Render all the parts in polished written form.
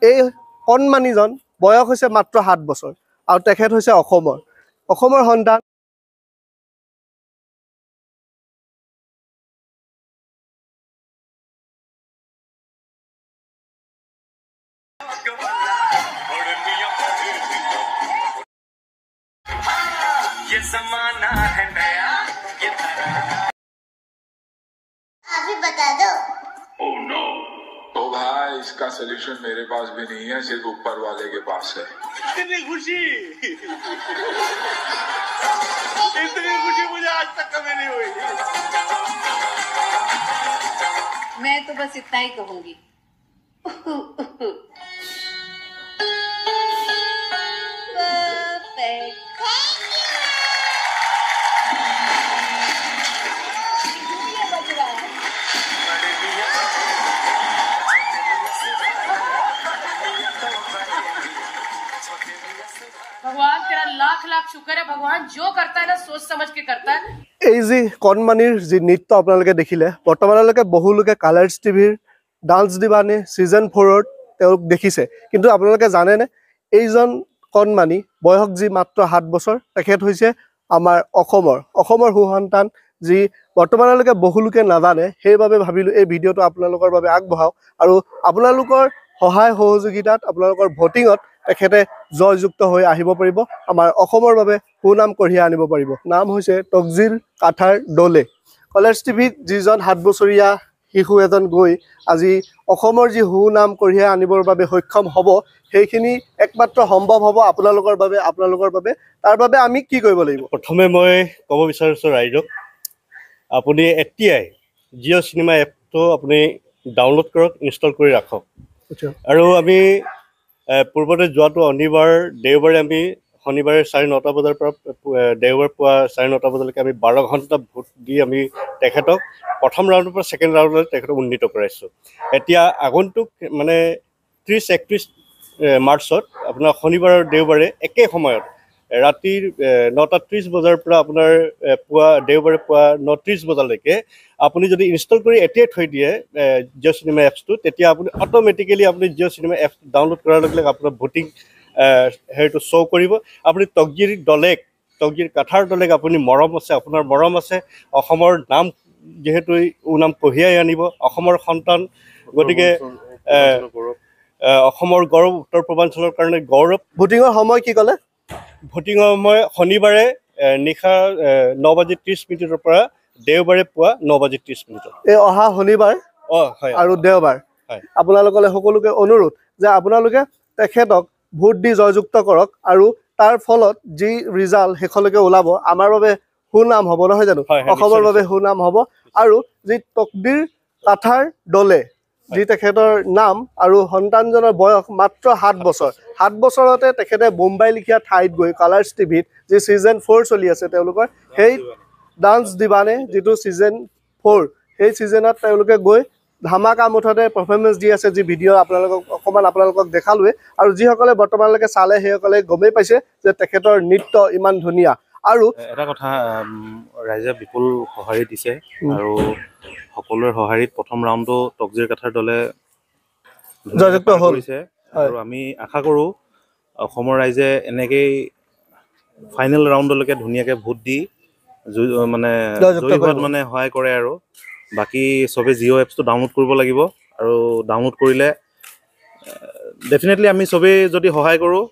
এই কণমানিজন বয়স হৈছে মাত্ৰ 7 বছৰ আৰু তেখেত হৈছে অসমৰ সন্তান। अभी बता दो। Oh no! तो भाई इसका सलूशन मेरे पास भी नहीं है, सिर्फ ऊपर वाले के पास है। इतनी खुशी मुझे आज तक कभी नहीं हुई। मैं तो बस इतना ही कहूंगी। भगवान तेरा लाख लाख शुक्र है। भगवान जो करता है ना सोच समझ के करता है। এই যে কণমানিৰ যি নৃত্য আপোনালোকে দেখিলে, বৰ্তমানলৈকে বহু লোকে কালাৰ্ছ টিভিৰ ডান্স দিবানে ছিজন 4ত তেওঁলোক দেখিছে, কিন্তু আপোনালোকে জানেনে এইজন কণমানি বয়স যি মাত্ৰ 7 বছৰ, তেখেত হৈছে আমাৰ অসমৰ সুসন্তান, যি বৰ্তমানলৈকে বহু লোকে নাজানে। সেইবাবে ভাবিলোঁ এই ভিডিঅ'টো আপোনালোকৰ বাবে আগবঢ়াওঁ আৰু আপোনালোকৰ সহায় সহযোগিতাত আপোনালোকৰ ভোটিঙত তেখেতে জয়যুক্ত হৈ আহিব পাৰিব, আমাৰ অসমৰ বাবে সুনাম কঢ়িয়াই আনিব পাৰিব। নাম হৈছে তকজিৰ কাঠাৰ দলে। কালাৰ্ছ টিভিত যিজন 7 বছৰীয়া শিশু এজন গৈ আজি অসমৰ যি সুনাম কঢ়িয়াই আনিবৰ বাবে সক্ষম হ'ব, সেইখিনি একমাত্ৰ সম্ভৱ হ'ব আপোনালোকৰ বাবে। তাৰ বাবে আমি কি কৰিব লাগিব? প্ৰথমে মই ক'ব বিচাৰিছোঁ ৰাইজক, আপুনি এতিয়াই জিঅ' চিনেমা এপটো আপুনি ডাউনলোড কৰক, ইনষ্টল কৰি ৰাখক। আৰু আমি পূৰ্বতে যোৱাটো দেওবাৰে আমি শনিবাৰে 9:30 বজাৰ পৰা দেওবাৰ পুৱা 9:30 বজালৈকে আমি 12 ঘণ্টা ভোট দি আমি তেখেতক প্ৰথম ৰাউণ্ডৰ পৰা ছেকেণ্ড ৰাউণ্ডলৈ তেখেতক উন্নীত কৰাইছোঁ। এতিয়া আগন্তুক মানে 30-31 মাৰ্চত আপোনাৰ শনিবাৰ আৰু দেওবাৰে একে সময়ত ৰাতিৰ 9:30 বজাৰ পৰা আপোনাৰ দেওবাৰে পুৱা 9:30 বজালৈকে আপুনি যদি ইনষ্টল কৰি এতিয়াই থৈ দিয়ে জিঅ' চিনেমা এপছটো, তেতিয়া আপুনি অট'মেটিকেলি আপুনি জিঅ' চিনেমা এপছ ডাউনলোড কৰাৰ লগে লগে আপোনাৰ ভোটিং হেৰিটো শ্ব' কৰিব। আপুনি তকজিৰ কাঠাৰ দলেক আপুনি আপোনাৰ মৰম আছে, অসমৰ নাম যিহেতু নাম কঢ়িয়াই আনিব, অসমৰ সন্তান, গতিকে অসমৰ গৌৰৱ, উত্তৰ পূৰ্বাঞ্চলৰ কাৰণে গৌৰৱ। ভোটিঙৰ সময় কি ক'লে? ভোটিঙৰ সময় শনিবাৰে নিশা 9:30 পৰা দেওবাৰে পুৱা 9:30। এই অহা শনিবাৰ আৰু দেওবাৰ। আপোনালোকলৈ সকলোকে অনুৰোধ যে আপোনালোকে তেখেতক ভোট দি জয়যুক্ত কৰক, আৰু তাৰ ফলত যি ৰিজাল্ট শেষলৈকে ওলাব আমাৰ বাবে সুনাম হ'ব, নহয় জানো? অসমৰ বাবে সুনাম হ'ব। আৰু যি তকদিৰ কাঠাৰ দলে, যি তেখেতৰ নাম আৰু সন্তানজনৰ বয়স মাত্ৰ 7 বছৰ, 7 বছৰতে তেখেতে মুম্বাই লিখীয়া ঠাইত গৈ কালাৰ্ছ টিভিত যি ছিজন 4 চলি আছে তেওঁলোকৰ, সেই ডান্স দিবানে যিটো ছিজন 4, সেই ছিজনত তেওঁলোকে গৈ ধামাকা মুঠতে পাৰফৰ্মেঞ্চ দি আছে, যি ভিডিঅ' আপোনালোকক দেখালোৱে। আৰু যিসকলে বৰ্তমানলৈকে চালে সেইসকলে গমেই পাইছে যে তেখেতৰ নৃত্য ইমান ধুনীয়া। আৰু এটা কথা, ৰাইজে বিপুল সঁহাৰি দিছে আৰু সকলোৰে সঁহাৰিত প্ৰথম ৰাউণ্ডটো তকজিৰ কাঠাৰ দলে জয়যুক্ত হৈছে। আৰু আমি আশা কৰোঁ অসমৰ ৰাইজে এনেকেই ফাইনেল ৰাউণ্ডলৈকে ধুনীয়াকৈ ভোট দি মানে জয়ী হোৱাত মানে সহায় কৰে। আৰু বাকী চবে জিঅ' এপছটো ডাউনলোড কৰিব লাগিব, আৰু ডাউনলোড কৰিলে ডেফিনেটলি আমি চবেই যদি সহায় কৰোঁ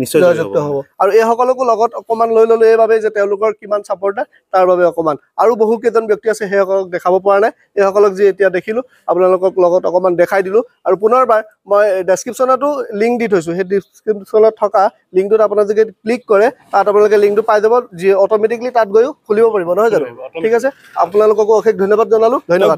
নিশ্চয় জয়যুক্ত হ'ব। আৰু এইসকলকো লগত অকণমান লৈ ল'লোঁ এইবাবে যে তেওঁলোকৰ কিমান ছাপৰ্টাৰ, তাৰ বাবে অকণমান আৰু বহু কেইজন ব্যক্তি আছে সেইসকলক দেখাব পৰা নাই। এইসকলক যি এতিয়া দেখিলোঁ আপোনালোকক লগত অকণমান দেখাই দিলোঁ। আৰু পুনৰবাৰ মই ডেছক্ৰিপশ্যনতো লিংক দি থৈছোঁ, সেই ডেছক্ৰিপশ্যনত থকা লিংকটোত আপোনালোকে যদি ক্লিক কৰে তাত আপোনালোকে লিংকটো পাই যাব, যি অট'মেটিকলি তাত গৈও খুলিব পাৰিব, নহয় জানো? ঠিক আছে, আপোনালোককো অশেষ ধন্যবাদ জনালোঁ। ধন্যবাদ।